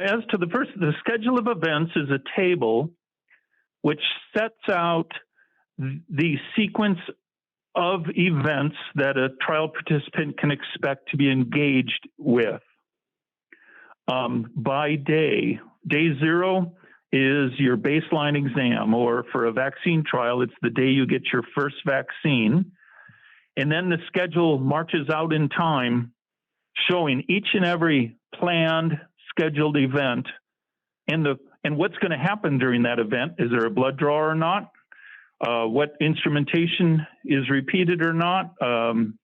As to the schedule of events is a table which sets out the sequence of events that a trial participant can expect to be engaged with by day. Day 0 is your baseline exam, or for a vaccine trial, it's the day you get your first vaccine. And then the schedule marches out in time, showing each and every planned scheduled event and what's going to happen during that event. Is there a blood draw or not? What instrumentation is repeated or not? And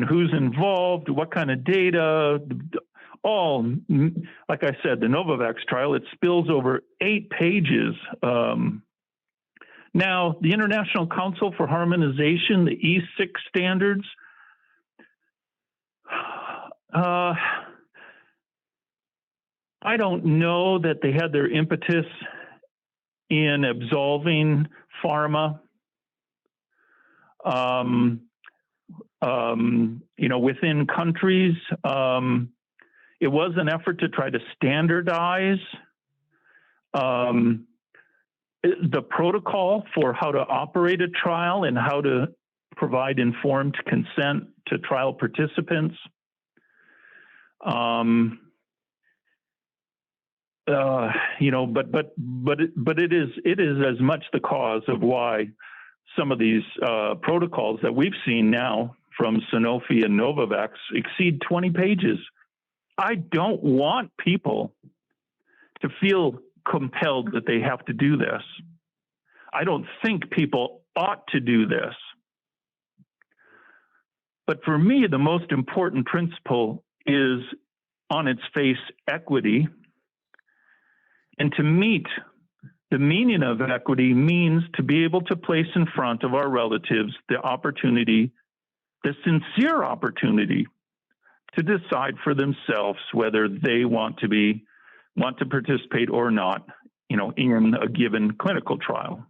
who's involved, what kind of data, all, like I said, the Novavax trial, it spills over 8 pages. Now, the International Council for Harmonization, the E6 standards, I don't know that they had their impetus in absolving pharma. Within countries, it was an effort to try to standardize the protocol for how to operate a trial and how to provide informed consent to trial participants. But it is as much the cause of why some of these protocols that we've seen now from Sanofi and Novavax exceed 20 pages. I don't want people to feel compelled that they have to do this. I don't think people ought to do this. But for me, the most important principle is, on its face, equity. And to meet the meaning of equity means to be able to place in front of our relatives the opportunity, the sincere opportunity, to decide for themselves whether they want to participate or not, in a given clinical trial.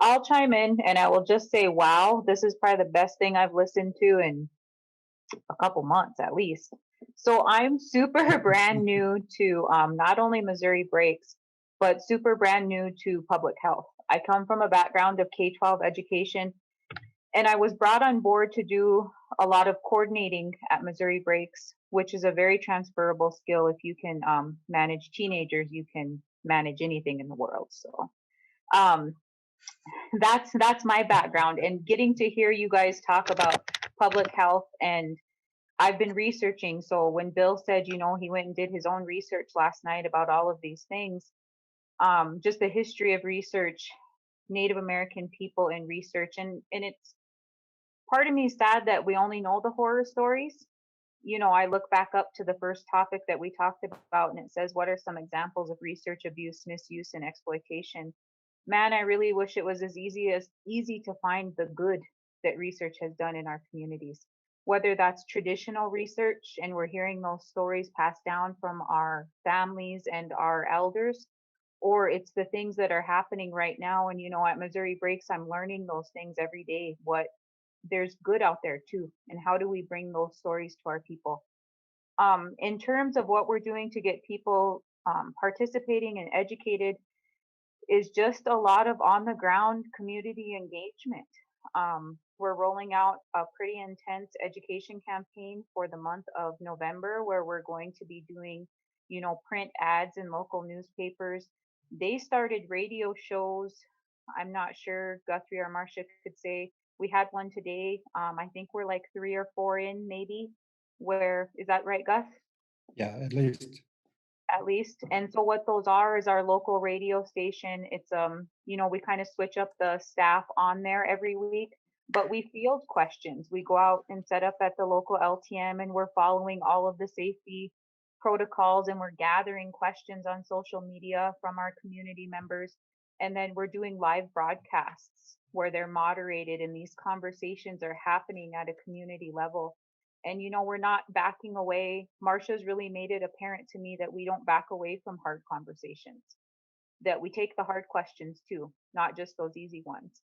I'll chime in and I will just say, wow, this is probably the best thing I've listened to in a couple months at least. So I'm super brand new to not only Missouri Breaks, but super brand new to public health. I come from a background of K-12 education, and I was brought on board to do a lot of coordinating at Missouri Breaks, which is a very transferable skill. If you can manage teenagers, you can manage anything in the world. So that's my background, and getting to hear you guys talk about public health, and I've been researching. So when Bill said, he went and did his own research last night about all of these things, just the history of research, Native American people in research, and it's, part of me is sad that we only know the horror stories. I look back up to the first topic that we talked about, and it says, what are some examples of research abuse, misuse, and exploitation? Man, I really wish it was as easy to find the good that research has done in our communities, whether that's traditional research, and we're hearing those stories passed down from our families and our elders, or it's the things that are happening right now. And, at Missouri Breaks, I'm learning those things every day, what there's good out there too, and how do we bring those stories to our people. In terms of what we're doing to get people participating and educated, is just a lot of on the ground community engagement. We're rolling out a pretty intense education campaign for the month of November, where we're going to be doing, print ads in local newspapers. They started radio shows. I'm not sure, Guthrie or Marcia could say. We had one today. I think we're like 3 or 4 in, maybe. Where is that right, Gus? Yeah, at least. At least. And so what those are is our local radio station. It's we kind of switch up the staff on there every week, but we field questions. We go out and set up at the local LTM, and we're following all of the safety protocols, and we're gathering questions on social media from our community members. And then we're doing live broadcasts where they're moderated, and these conversations are happening at a community level. And, we're not backing away. Marcia's really made it apparent to me that we don't back away from hard conversations, that we take the hard questions too, not just those easy ones.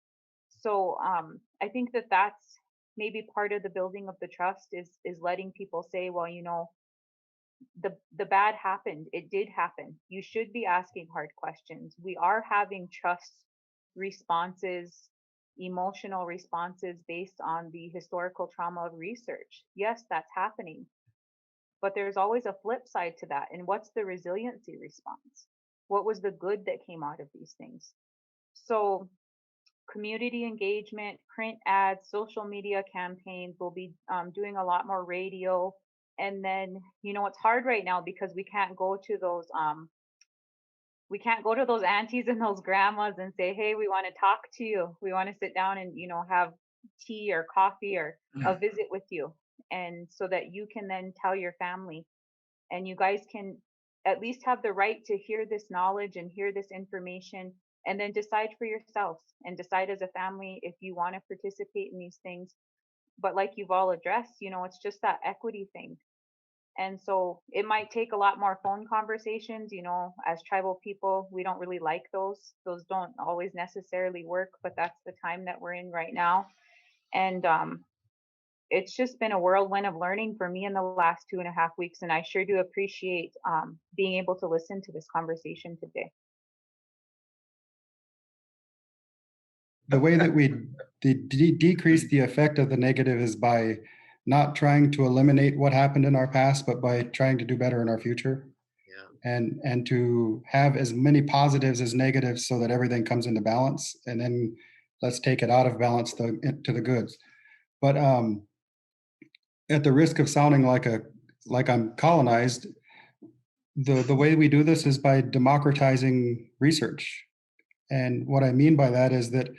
So I think that that's maybe part of the building of the trust is letting people say, well, the bad happened. It did happen. You should be asking hard questions. We are having trust responses, emotional responses based on the historical trauma of research. Yes, that's happening. But there's always a flip side to that. And what's the resiliency response? What was the good that came out of these things? So community engagement, print ads, social media campaigns. We'll be doing a lot more radio. And then, it's hard right now because we can't go to those aunties and those grandmas and say, hey, we want to talk to you. We want to sit down and, have tea or coffee or a visit with you. And so that you can then tell your family and you guys can at least have the right to hear this knowledge and hear this information and then decide for yourselves and decide as a family if you want to participate in these things. But like you've all addressed, it's just that equity thing. And so it might take a lot more phone conversations, as tribal people, we don't really like those. Those don't always necessarily work, but that's the time that we're in right now. And it's just been a whirlwind of learning for me in the last 2.5 weeks. And I sure do appreciate being able to listen to this conversation today. The way that we decrease the effect of the negative is by not trying to eliminate what happened in our past, but by trying to do better in our future. Yeah. And to have as many positives as negatives so that everything comes into balance. And then let's take it out of balance to the goods. But at the risk of sounding like I'm colonized, the way we do this is by democratizing research. And what I mean by that is that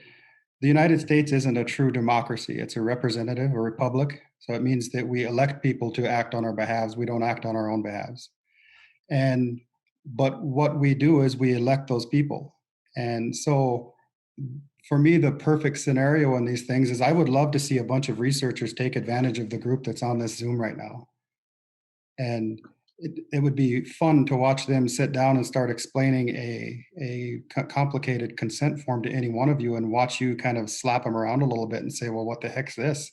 the United States isn't a true democracy. It's a representative, a republic. So it means that we elect people to act on our behalves. We don't act on our own behalves. But what we do is we elect those people. And so for me, the perfect scenario in these things is I would love to see a bunch of researchers take advantage of the group that's on this Zoom right now. And it would be fun to watch them sit down and start explaining a complicated consent form to any one of you and watch you kind of slap them around a little bit and say, well, what the heck's this?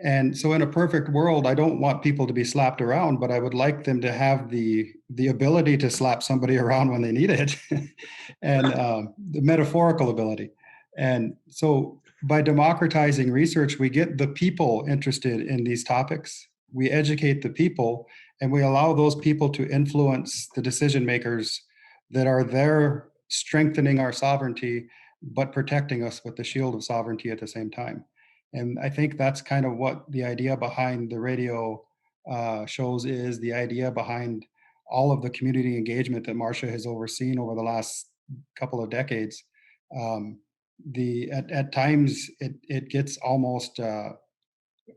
And so in a perfect world, I don't want people to be slapped around, but I would like them to have the ability to slap somebody around when they need it and the metaphorical ability. And so by democratizing research, we get the people interested in these topics. We educate the people and we allow those people to influence the decision makers that are there strengthening our sovereignty, but protecting us with the shield of sovereignty at the same time. And I think that's kind of what the idea behind the radio shows is, the idea behind all of the community engagement that Marcia has overseen over the last couple of decades. At times it gets almost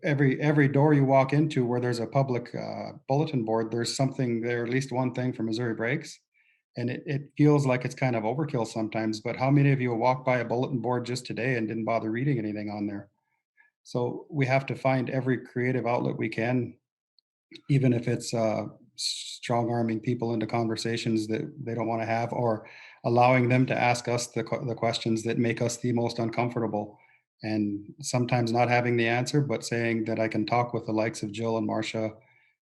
every door you walk into where there's a public bulletin board, there's something there, at least one thing for Missouri Breaks. And it feels like it's kind of overkill sometimes, but how many of you walked by a bulletin board just today and didn't bother reading anything on there? So we have to find every creative outlet we can, even if it's strong arming people into conversations that they don't want to have, or allowing them to ask us the questions that make us the most uncomfortable. And sometimes not having the answer, but saying that I can talk with the likes of Jill and Marcia,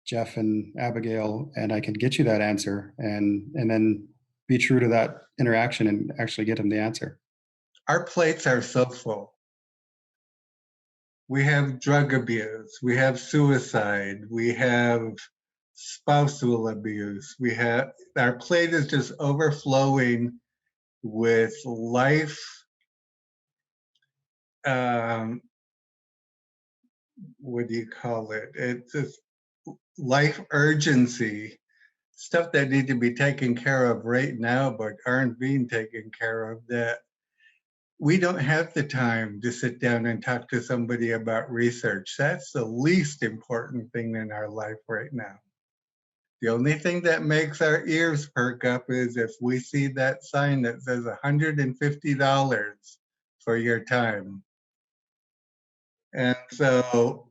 Jeff and Abigail, and I can get you that answer, and then be true to that interaction and actually get them the answer. Our plates are so full. We have drug abuse, we have suicide, we have spousal abuse, our plate is just overflowing with life, what do you call it? It's just life urgency, stuff that need to be taken care of right now, but aren't being taken care of, that we don't have the time to sit down and talk to somebody about research. That's the least important thing in our life right now. The only thing that makes our ears perk up is if we see that sign that says $150 for your time. And so,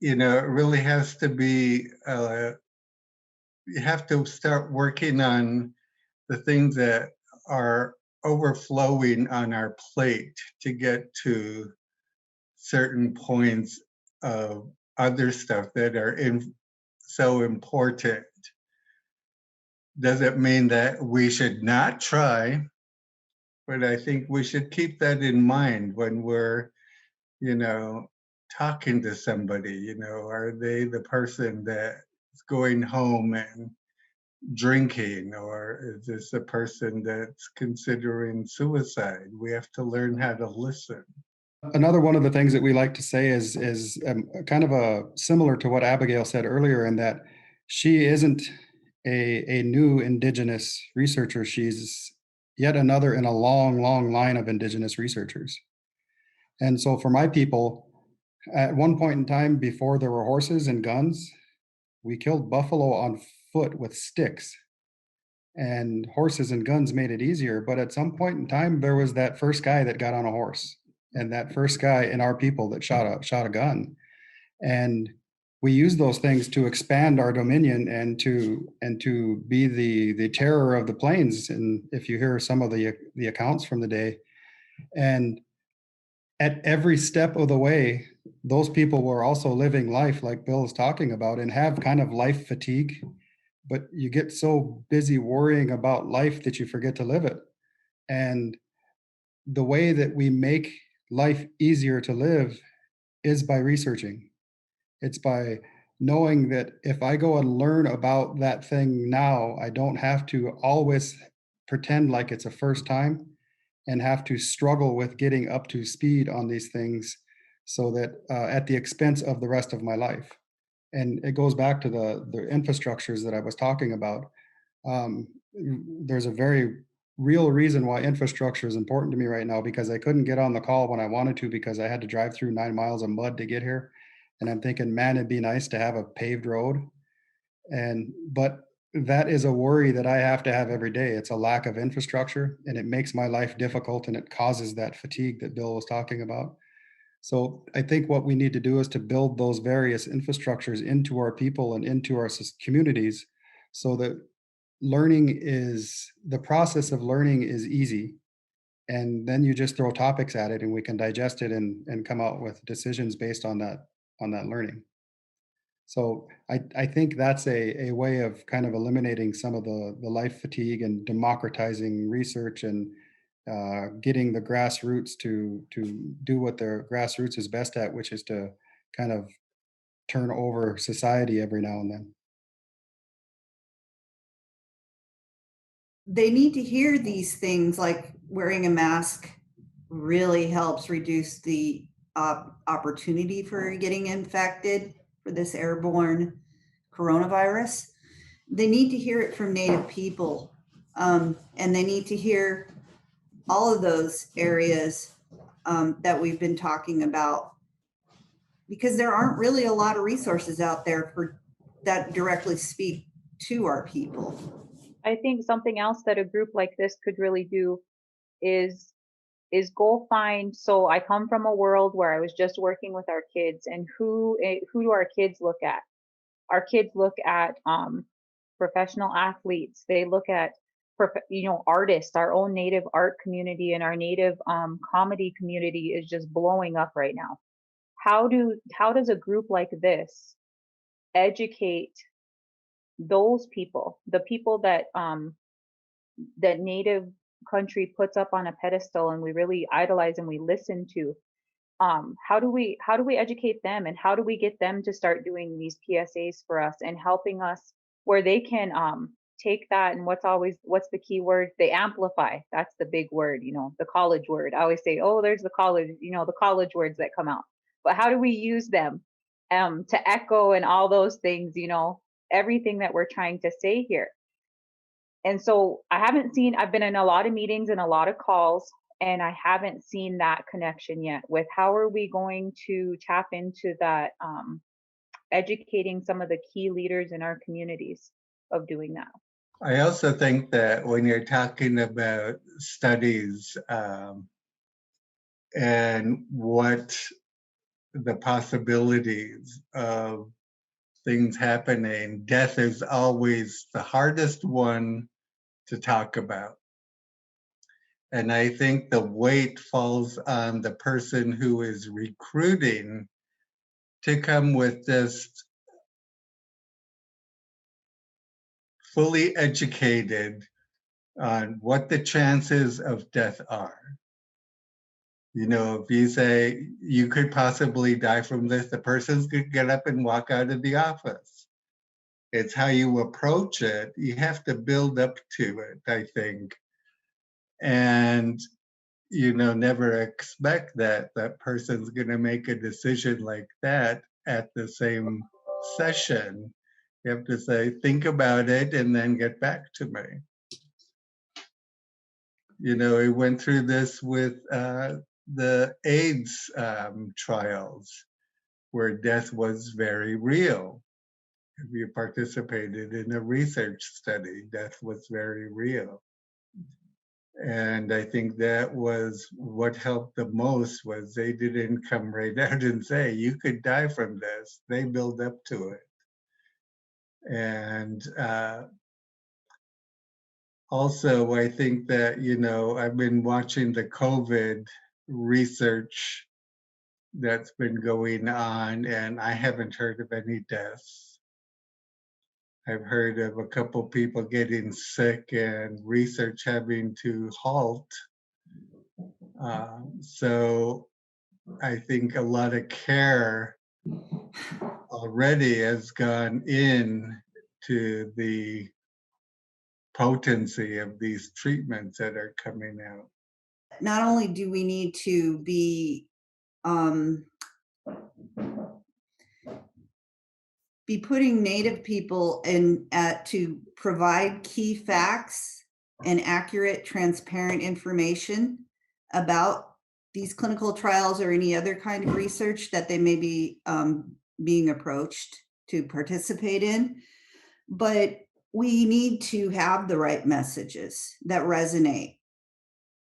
it really has to be, you have to start working on the things that are overflowing on our plate to get to certain points of other stuff that are so important. Doesn't mean that we should not try, but I think we should keep that in mind when we're, talking to somebody. Are they the person that's going home and drinking, or is this a person that's considering suicide? We have to learn how to listen. Another one of the things that we like to say is kind of a similar to what Abigail said earlier, in that she isn't a new Indigenous researcher. She's yet another in a long, long line of Indigenous researchers. And so for my people, at one point in time, before there were horses and guns, we killed buffalo on foot with sticks. And horses and guns made it easier. But at some point in time, there was that first guy that got on a horse, and that first guy in our people that shot a gun. And we use those things to expand our dominion and to be the terror of the plains. And if you hear some of the accounts from the day, and at every step of the way, those people were also living life like Bill is talking about, and have kind of life fatigue. But you get so busy worrying about life that you forget to live it. And the way that we make life easier to live is by researching. It's by knowing that if I go and learn about that thing now, I don't have to always pretend like it's a first time and have to struggle with getting up to speed on these things, so that at the expense of the rest of my life. And it goes back to the infrastructures that I was talking about. Um, there's a very real reason why infrastructure is important to me right now, because I couldn't get on the call when I wanted to because I had to drive through 9 miles of mud to get here. And I'm thinking, man, it'd be nice to have a paved road. But that is a worry that I have to have every day. It's a lack of infrastructure, and it makes my life difficult, and it causes that fatigue that Bill was talking about. So I think what we need to do is to build those various infrastructures into our people and into our communities, so that the process of learning is easy. And then you just throw topics at it, and we can digest it and come out with decisions based on that learning. So I think that's a way of kind of eliminating some of the life fatigue and democratizing research, and getting the grassroots to do what their grassroots is best at, which is to kind of turn over society every now and then. They need to hear these things, like wearing a mask really helps reduce the opportunity for getting infected for this airborne coronavirus. They need to hear it from Native people, and they need to hear all of those areas that we've been talking about, because there aren't really a lot of resources out there that directly speak to our people. I think something else that a group like this could really do is go find. So I come from a world where I was just working with our kids, and who do our kids look at? Our kids look at professional athletes. They look at artists. Our own Native art community and our Native comedy community is just blowing up right now. How does a group like this educate those people, the people that that Native country puts up on a pedestal and we really idolize and we listen to? How do we educate them, and how do we get them to start doing these PSAs for us and helping us, where they can take that, and what's the key word? They amplify. That's the big word, the college word. I always say, oh, there's the college, the college words that come out. But how do we use them to echo and all those things, everything that we're trying to say here? And so I've been in a lot of meetings and a lot of calls, and I haven't seen that connection yet with how are we going to tap into that, educating some of the key leaders in our communities of doing that. I also think that when you're talking about studies and what the possibilities of things happening, death is always the hardest one to talk about. And I think the weight falls on the person who is recruiting to come with just fully educated on what the chances of death are. You know, if you say you could possibly die from this, the person could get up and walk out of the office. It's how you approach it. You have to build up to it, I think. And, you know, never expect that that person's going to make a decision like that at the same session. You have to say, think about it and then get back to me. You know, we went through this with the AIDS trials, where death was very real. If you participated in a research study, death was very real. And I think that was what helped the most, was they didn't come right out and say, you could die from this. They build up to it. And also, I think that, you know, I've been watching the COVID research that's been going on, and I haven't heard of any deaths. I've heard of a couple people getting sick and research having to halt. So I think a lot of care already has gone in to the potency of these treatments that are coming out. Not only do we need to be putting Native people in to provide key facts and accurate, transparent information about these clinical trials or any other kind of research that they may be being approached to participate in. But we need to have the right messages that resonate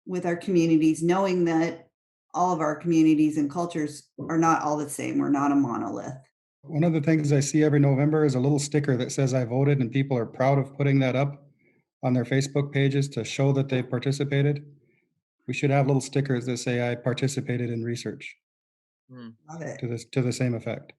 with our communities, knowing that all of our communities and cultures are not all the same. We're not a monolith. One of the things I see every November is a little sticker that says I voted, and people are proud of putting that up on their Facebook pages to show that they've participated. We should have little stickers that say I participated in research Love it. to the same effect.